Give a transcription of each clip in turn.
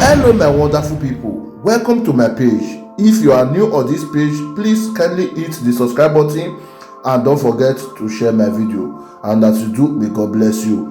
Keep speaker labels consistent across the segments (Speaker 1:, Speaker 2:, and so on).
Speaker 1: Hello my wonderful people, welcome to my page. If you are new on this page, please kindly hit the subscribe button and don't forget to share my video, and as you do, may God bless you.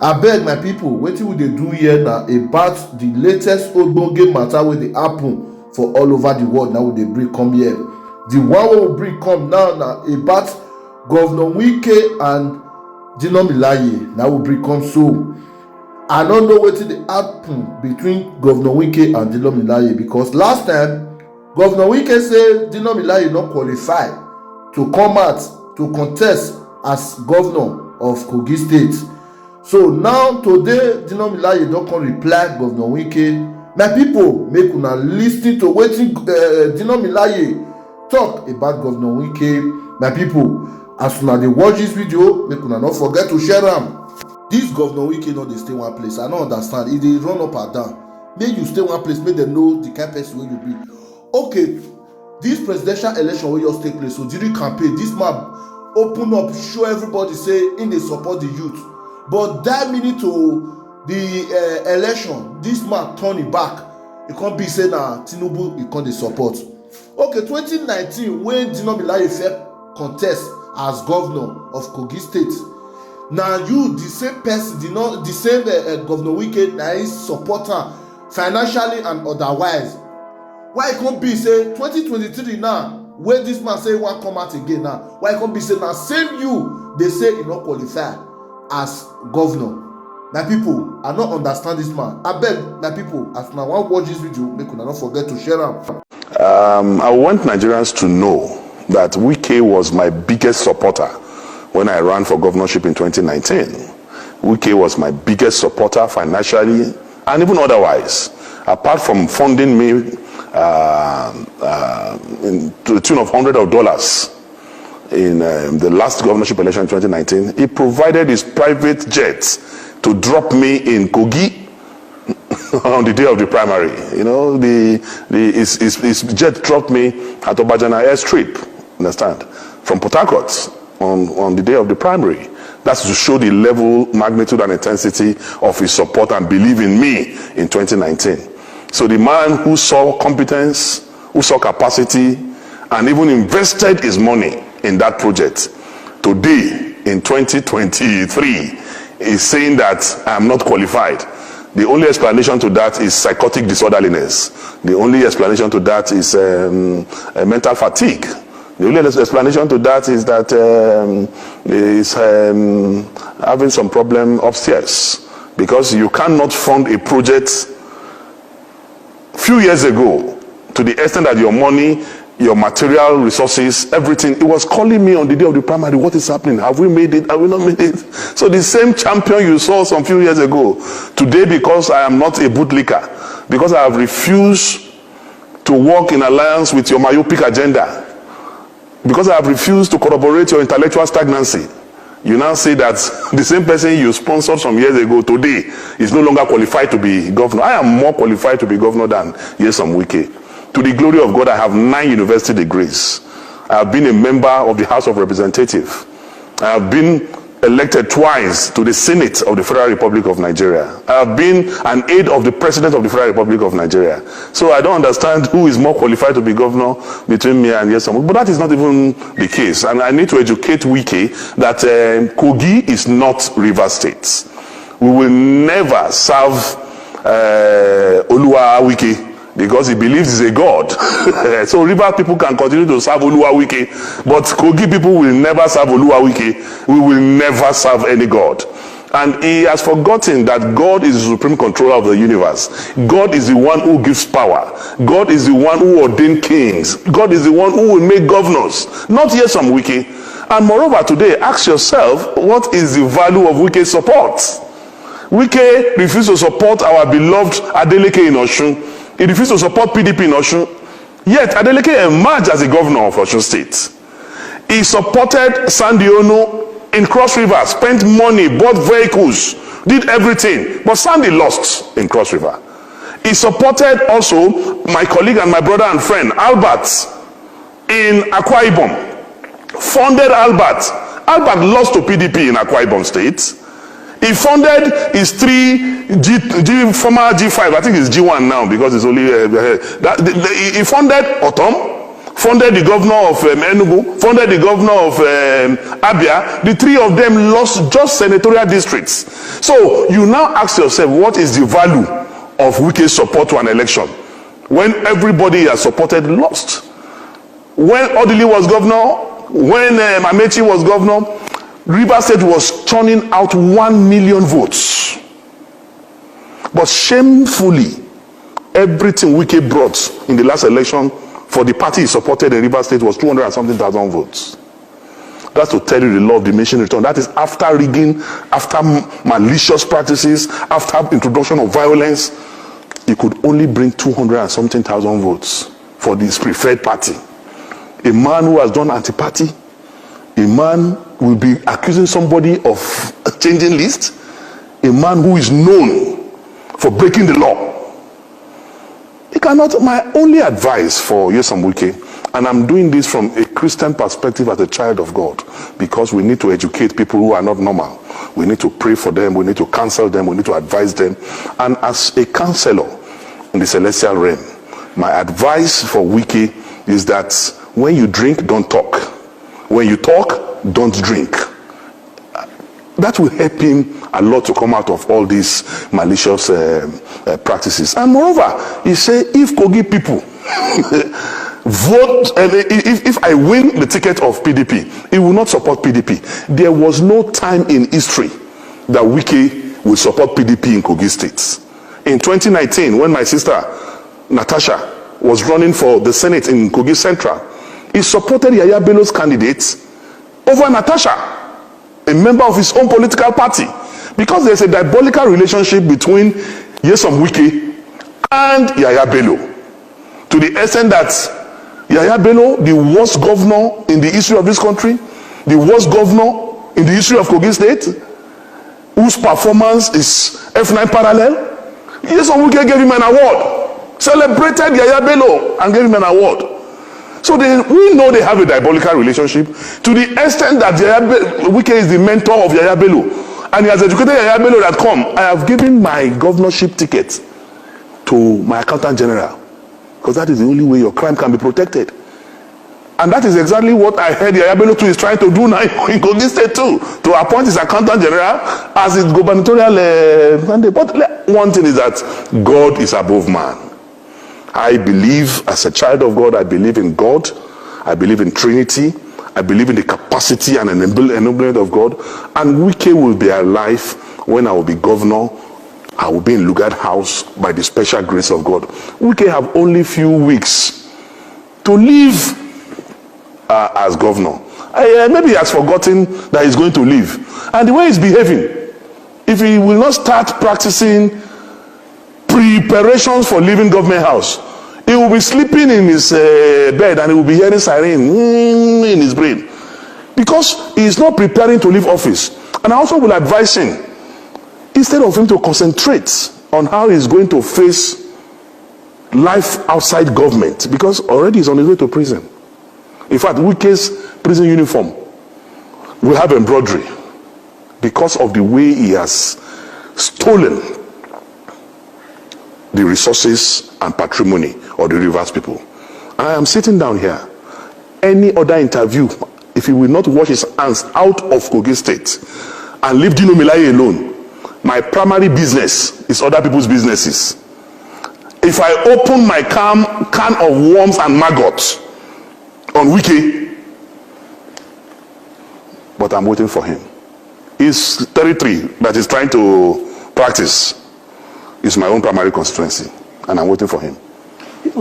Speaker 1: Abeg my people, wetin we dey do here na about the latest ogbonge matter wey dey happen for all over the world. Now we dey bring come here. The one wey we bring come now na about Governor Wike and Dino. Now we bring come. So I don't know wetin dey happen between Governor Wike and Dino, because last time Governor Wike say Dino no qualify to come out to contest as governor of Kogi State. So now today Dino don come reply Governor Wike. My people, make una lis ten to wetin Dino talk about Governor Wike. My people, as una dey watch this video, make una no forget to share am. This Governor Wike no dey stay one place. I no understand. He dey run up and down. Make you stay one place, make dem know the kind person wey you be. Okay, this presidential election wey just take place, so during campaign, this man open up, show everybody say im dey support the youth. But that minute to the election, this man turn him back. E come be say na Tinubu e come dey support. Okay, 2019 when Dino first contest as governor of Kogi State, na you the same person, the same Governor Wike na him support am financially and otherwise. Why e come be say 2023 now wey this man say he wan come out again now, why e come be say na same you dey say e no qualify as governor? My people, I no understand this man. Abeg my people, as una wan watch this video, make una no forget to share am.
Speaker 2: I want Nigerians to know that Wike was my biggest supporter when I ran for governorship in 2019. Wike was my biggest supporter financially and even otherwise. Apart from funding me to the tune of hundreds of dollars in the last governorship election in 2019, he provided his private jets to drop me in Kogi on the day of the primary. You know, his jet dropped me at Obajana airstrip, understand, from Port Harcourt on the day of the primary. That's to show the level, magnitude, and intensity of his support and belief in me in 2019. So the man who saw competence, who saw capacity, and even invested his money in that project, today in 2023 is saying that I am not qualified. The only explanation to that is psychotic disorderliness. The only explanation to that is mental fatigue. The only explanation to that is that he's having some problem upstairs, because you cannot fund a project few years ago to the extent that your money, your material resources, everything, it was calling me on the day of the primary. What is happening? Have we made it? Have we not made it? So the same champion you saw some few years ago, today, because I am not a bootlicker, because I have refused to work in alliance with your myopic agenda, because I have refused to corroborate your intellectual stagnancy, you now say that the same person you sponsored some years ago today is no longer qualified to be governor. I am more qualified to be governor than Nyesom Wike. To the glory of God, I have 9 university degrees. I have been a member of the House of Representatives. I have been elected twice to the Senate of the Federal Republic of Nigeria. I have been an aide of the President of the Federal Republic of Nigeria. So I don't understand who is more qualified to be governor between me and Nyesom. But that is not even the case. And I need to educate Wike that Kogi is not River State. We will never serve Oluwa Wike, because he believes he's a god. So river people can continue to serve Oluwa Wike, but Kogi people will never serve Oluwa Wike. We will never serve any god. And he has forgotten that God is the supreme controller of the universe. God is the one who gives power. God is the one who ordained kings. God is the one who will make governors, not Nyesom Wike. And moreover, today, ask yourself, what is the value of Wike's support? Wike refused to support our beloved Adeleke in Osun. He refused to support PDP in Osun. Yet Adeleke emerged as the governor of Osun State. He supported Sandy Ono in Cross River, spent money, bought vehicles, did everything. But Sandy lost in Cross River. He supported also my colleague and my brother and friend, Albert, in Akwa Ibom. Funded Albert. Albert lost to PDP in Akwa Ibom State. He funded his former G5, I think it's G1 now because it's only he funded Otom, funded the governor of Enugu, funded the governor of Abia. The three of them lost just senatorial districts. So you now ask yourself, what is the value of Wike's support to an election when everybody has supported lost? When Odili was governor, when Amechi was governor, Rivers State was churning out 1 million votes. But shamefully, everything Wike brought in the last election for the party he supported in Rivers State was 200 and something thousand votes. That's to tell you the law of diminishing return. That is after rigging, after malicious practices, after introduction of violence. He could only bring 200 and something thousand votes for this preferred party. A man who has done anti-party, a man will be accusing somebody of changing list, a man who is known for breaking the law. He cannot. My only advice for Nyesom Wike, and I'm doing this from a Christian perspective as a child of God, because we need to educate people who are not normal. We need to pray for them, we need to counsel them, we need to advise them. And as a counselor in the celestial realm, my advice for Wike is that when you drink, don't talk. When you talk, don't drink. That will help him a lot to come out of all these malicious practices. And moreover, he said, if Kogi people vote, if I win the ticket of PDP, he will not support PDP. There was no time in history that Wike will support PDP in Kogi State. In 2019, when my sister Natasha was running for the Senate in Kogi Central, he supported Yaya Bello's candidate over Natasha, a member of his own political party, because there's a diabolical relationship between Nyesom Wike and Yaya Bello, to the extent that Yaya Bello, the worst governor in the history of this country, the worst governor in the history of Kogi State, whose performance is F9 parallel, Nyesom Wike gave him an award, celebrated Yaya Bello and gave him an award. So we know they have a diabolical relationship, to the extent that Wike is the mentor of Yaya Bello, and he has educated Yaya Bello that, come, I have given my governorship ticket to my accountant general, because that is the only way your crime can be protected. And that is exactly what I heard Yaya Bello too is trying to do now in Kogi State too, to appoint his accountant general as his gubernatorial mandate. But one thing is that God is above man. I believe, as a child of God, I believe in God. I believe in Trinity. I believe in the capacity and enablement of God. And Wike will be alive when I will be governor. I will be in Lugard House by the special grace of God. Wike have only few weeks to live as governor. Maybe he has forgotten that he's going to leave. And the way he's behaving, if he will not start practicing preparations for leaving government house, he will be sleeping in his bed and he will be hearing siren in his brain, because he is not preparing to leave office. And I also will advise him, instead of him to concentrate on how he's going to face life outside government, because already he's on his way to prison. In fact, Wike's prison uniform will have embroidery because of the way he has stolen the resources and patrimony of the Rivers people. And I am sitting down here. Any other interview, if he will not wash his hands out of Kogi State and leave Dino alone, my primary business is other people's businesses. If I open my can of worms and maggots on Wike, but I'm waiting for him. His territory that he's trying to practice is my own primary constituency, and I'm waiting for him.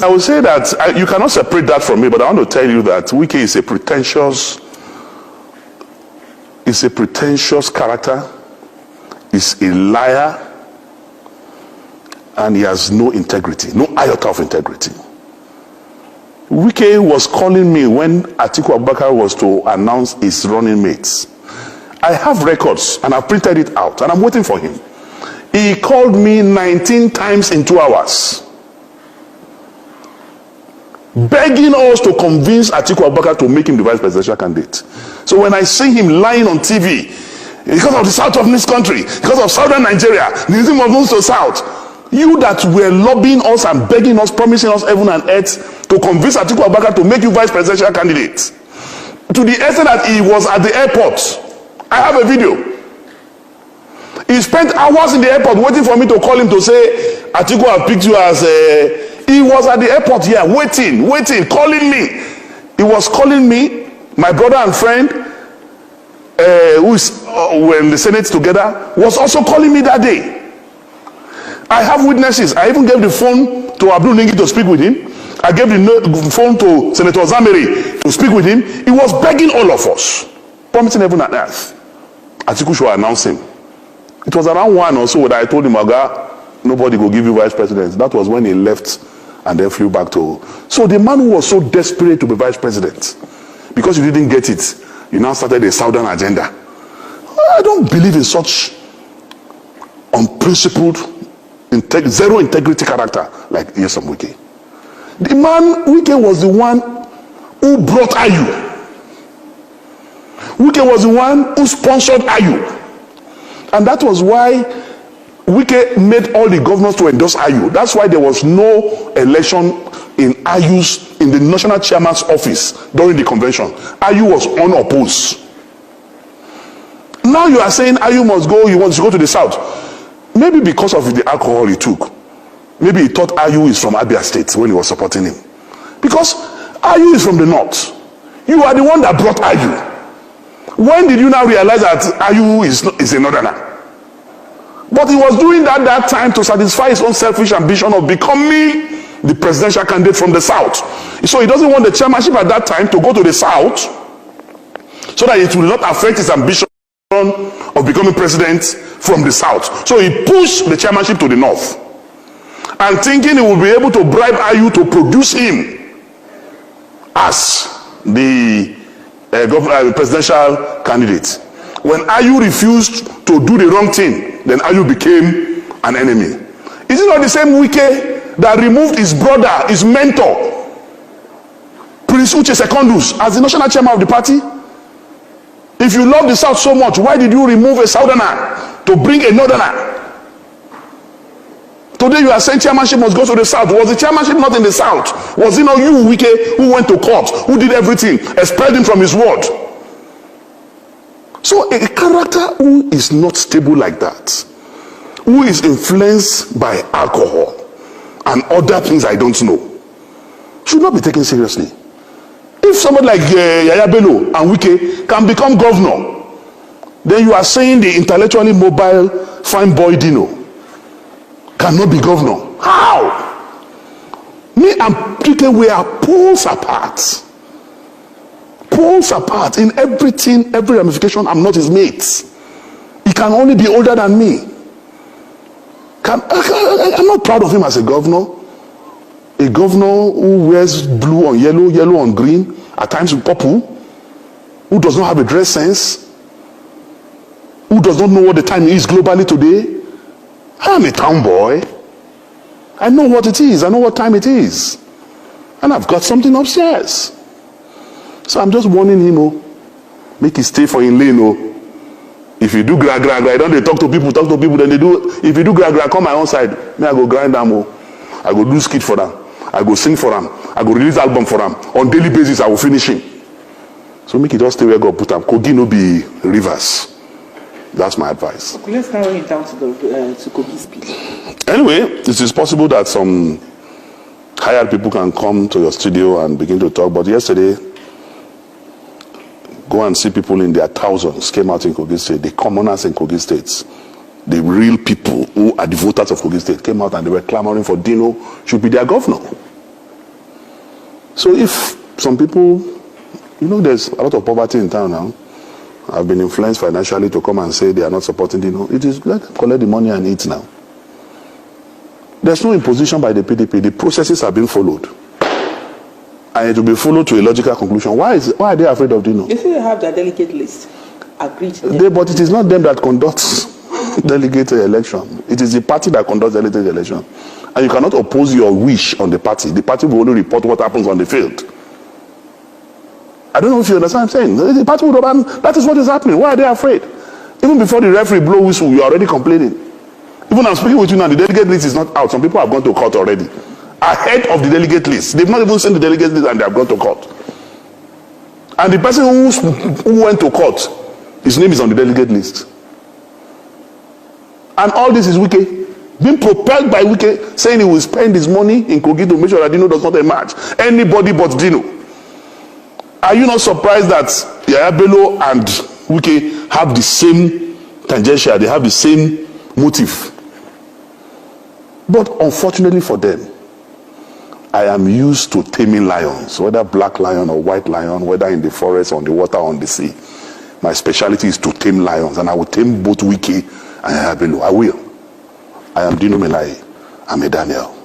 Speaker 2: I would say that you cannot separate that from me, but I want to tell you that Wike is a pretentious character, is a liar, and he has no integrity, no iota of integrity. Wike was calling me when Atiku Abubakar was to announce his running mates. I have records and I've printed it out and I'm waiting for him. He called me 19 times in 2 hours, begging us to convince Atiku Abubakar to make him the vice presidential candidate. So when I see him lying on TV, because of the south of this country, because of southern Nigeria, the reason moves to south. You that were lobbying us and begging us, promising us heaven and earth to convince Atiku Abubakar to make you vice presidential candidate, to the extent that he was at the airport. I have a video. He spent hours in the airport waiting for me to call him to say, Atiku, I picked you as a... He was at the airport here, waiting, calling me. He was calling me, my brother and friend, who is were in the Senate together, was also calling me that day. I have witnesses. I even gave the phone to Abdul Ningi to speak with him. I gave the phone to Senator Zameri to speak with him. He was begging all of us, promising heaven and earth. Atiku should announce him. It was around 1 or so that I told him, Oga, nobody will give you vice president. That was when he left and then flew back to... So the man who was so desperate to be vice president, because you didn't get it, you now started a southern agenda. I don't believe in such unprincipled, zero integrity character like Nyesom Wike. The man, Wike, was the one who brought Ayu. Wike was the one who sponsored Ayu. And that was why Wike made all the governors to endorse Ayu. That's why there was no election in Ayu's, in the national chairman's office during the convention. Ayu was unopposed. Now you are saying Ayu must go, he wants to go to the south. Maybe because of the alcohol he took. Maybe he thought Ayu is from Abia State when he was supporting him. Because Ayu is from the north. You are the one that brought Ayu. When did you now realize that Ayu is a northerner? But he was doing that time to satisfy his own selfish ambition of becoming the presidential candidate from the south. So he doesn't want the chairmanship at that time to go to the south so that it will not affect his ambition of becoming president from the south. So he pushed the chairmanship to the north and thinking he would be able to bribe Ayu to produce him as the presidential candidate. When Ayu refused to do the wrong thing, then Ayu became an enemy. Is it not the same Wike that removed his brother, his mentor, Prince Uche Secondus, as the national chairman of the party? If you love the south so much, why did you remove a southerner to bring a northerner? Today you are saying chairmanship must go to the south. Was the chairmanship not in the south? Was it not you, Wike, who went to court, who did everything, expelled him from his ward? So a character who is not stable like that, who is influenced by alcohol and other things I don't know, should not be taken seriously. If somebody like Yaya Bello and Wike can become governor, then you are saying the intellectually mobile fine boy Dino cannot be governor. How? Me and Wike, we are poles apart. Poles apart in everything, every ramification. I'm not his mate. He can only be older than me. I'm not proud of him as a governor. A governor who wears blue on yellow, yellow on green, at times with purple, who does not have a dress sense, who does not know what the time is globally today. I am a town boy. I know what it is. I know what time it is. And I've got something upstairs. So I'm just warning him, make it stay for in lane. If you do gra, don't they talk to people, then they do. If you do gra, come my own side. Me, I go grind them. I go do skit for them. I go sing for them. I go release album for them. On daily basis, I will finish him. So make it just stay where God put them. Kogi no be rivers. That's my advice.
Speaker 3: Okay, let's narrow it down to Kogi's speech.
Speaker 2: Anyway, it is possible that some hired people can come to your studio and begin to talk. But yesterday, go and see people in their thousands came out in Kogi State. The commoners in Kogi State, the real people who are the voters of Kogi State came out and they were clamoring for Dino should be their governor. So if some people, there's a lot of poverty in town now, have been influenced financially to come and say they are not supporting Dino, it is let them collect the money and eat now. There's no imposition by the PDP. The processes are being followed. And it will be followed to a logical conclusion. Why are they afraid of Dino?
Speaker 3: You see, they have their delegate list. Agreed.
Speaker 2: But it is not them that conducts delegate election. It is the party that conducts delegate election. And you cannot oppose your wish on the party. The party will only report what happens on the field. I don't know if you understand what I'm saying. The party will run. That is what is happening. Why are they afraid? Even before the referee blow whistle, you are already complaining. Even I'm speaking with you now, the delegate list is not out. Some people have gone to court already. Ahead of the delegate list. They've not even seen the delegate list and they have gone to court. And the person who went to court, his name is on the delegate list. And all this is Wike. Being propelled by Wike, saying he will spend his money in Kogi to make sure that Dino does not emerge. Anybody but Dino. Are you not surprised that Yaya Bello and Wike have the same tangential, they have the same motive? But unfortunately for them, I am used to taming lions, whether black lion or white lion, whether in the forest, on the water, on the sea. My specialty is to tame lions, and I will tame both Wike and Yaya Bello. I will. I am Dino Melai. I'm a Daniel.